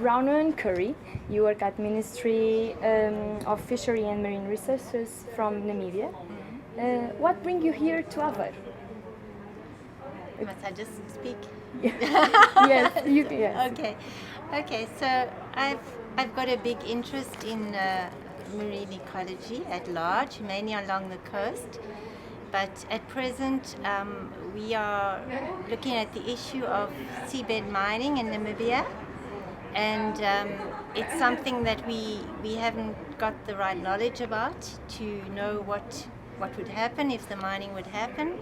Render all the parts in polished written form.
Bronwen Currie. You work at Ministry of Fishery and Marine Resources from Namibia. What brings you here to Aveiro? Must I just speak? Yes, you can. Yes. Okay. So I've got a big interest in marine ecology at large, mainly along the coast. But at present, we are looking at the issue of seabed mining in Namibia, and it's something that we haven't got the right knowledge about to know what would happen if the mining would happen.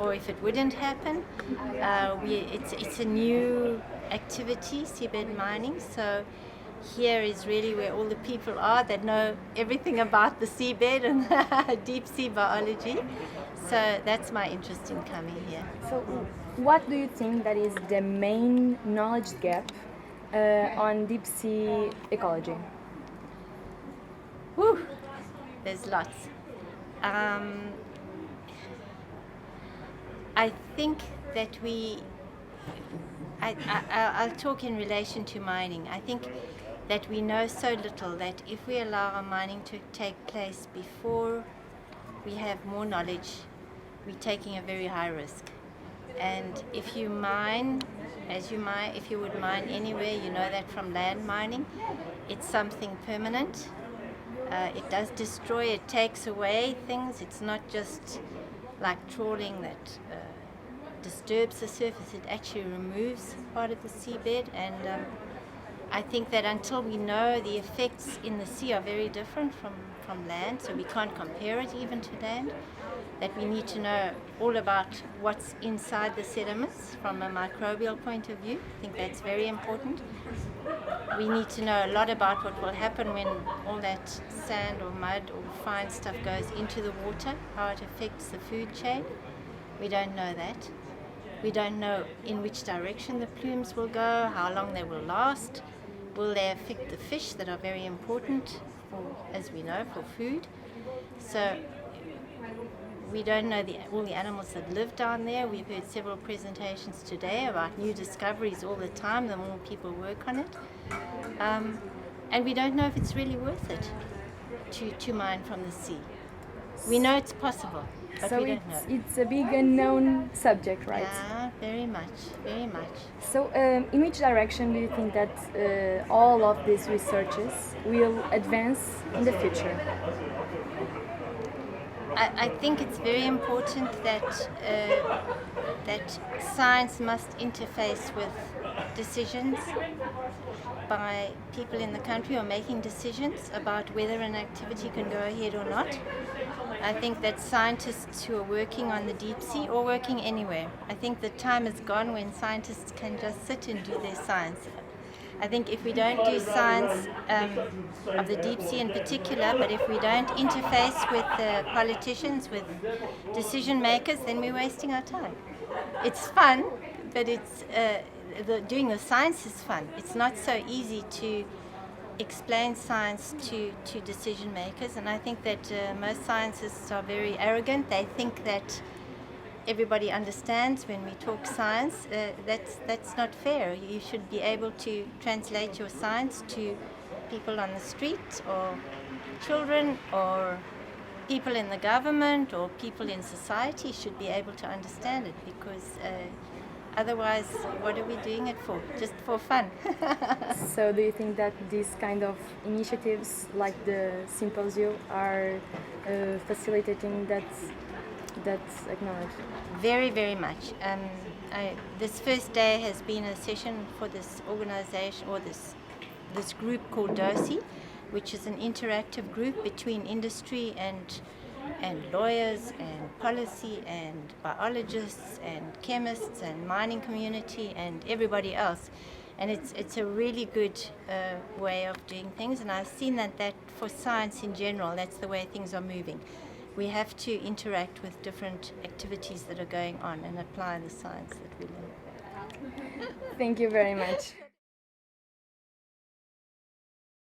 Or if it wouldn't happen. It's a new activity, seabed mining, so here is really where all the people are that know everything about the seabed and deep sea biology. So that's my interest in coming here. So, what do you think that is the main knowledge gap on deep sea ecology? Whew, there's lots. I think that I'll talk in relation to mining. I think that we know so little that if we allow our mining to take place before we have more knowledge, we're taking a very high risk. And if you mine, if you would mine anywhere, you know that from land mining, it's something permanent. It does destroy, it takes away things. It's not just like trawling that disturbs the surface, it actually removes part of the seabed, and I think that until we know the effects in the sea are very different from land, so we can't compare it even to land, that we need to know all about what's inside the sediments from a microbial point of view. I think that's very important. We need to know a lot about what will happen when all that sand or mud or fine stuff goes into the water, how it affects the food chain. We don't know that. We don't know in which direction the plumes will go, how long they will last. Will they affect the fish that are very important, as we know, for food? So we don't know all the animals that live down there. We've heard several presentations today about new discoveries all the time, the more people work on it. And we don't know if it's really worth it to mine from the sea. We know it's possible, but So we don't know. it's a big unknown subject, right? Yeah, very much, very much. So in which direction do you think that all of these researches will advance in the future? I think it's very important that science must interface with decisions by people in the country who are making decisions about whether an activity can go ahead or not. I think that scientists who are working on the deep sea or working anywhere, I think the time is gone when scientists can just sit and do their science. I think if we don't do science of the deep sea in particular, but if we don't interface with politicians, with decision makers, then we're wasting our time. It's fun, but doing the science is fun. It's not so easy to explain science to decision makers, and I think that most scientists are very arrogant. They think that everybody understands when we talk science. That's not fair. You should be able to translate your science to people on the street, or children, or people in the government, or people in society should be able to understand it, because otherwise, what are we doing it for? Just for fun. So do you think that these kind of initiatives like the symposium are facilitating that acknowledged? Very, very much. This first day has been a session for this organization, or this group called DOSI, which is an interactive group between industry and lawyers and policy and biologists and chemists and mining community and everybody else. And it's a really good way of doing things, and I've seen that for science in general, that's the way things are moving. We have to interact with different activities that are going on and apply the science that we learn. Thank you very much.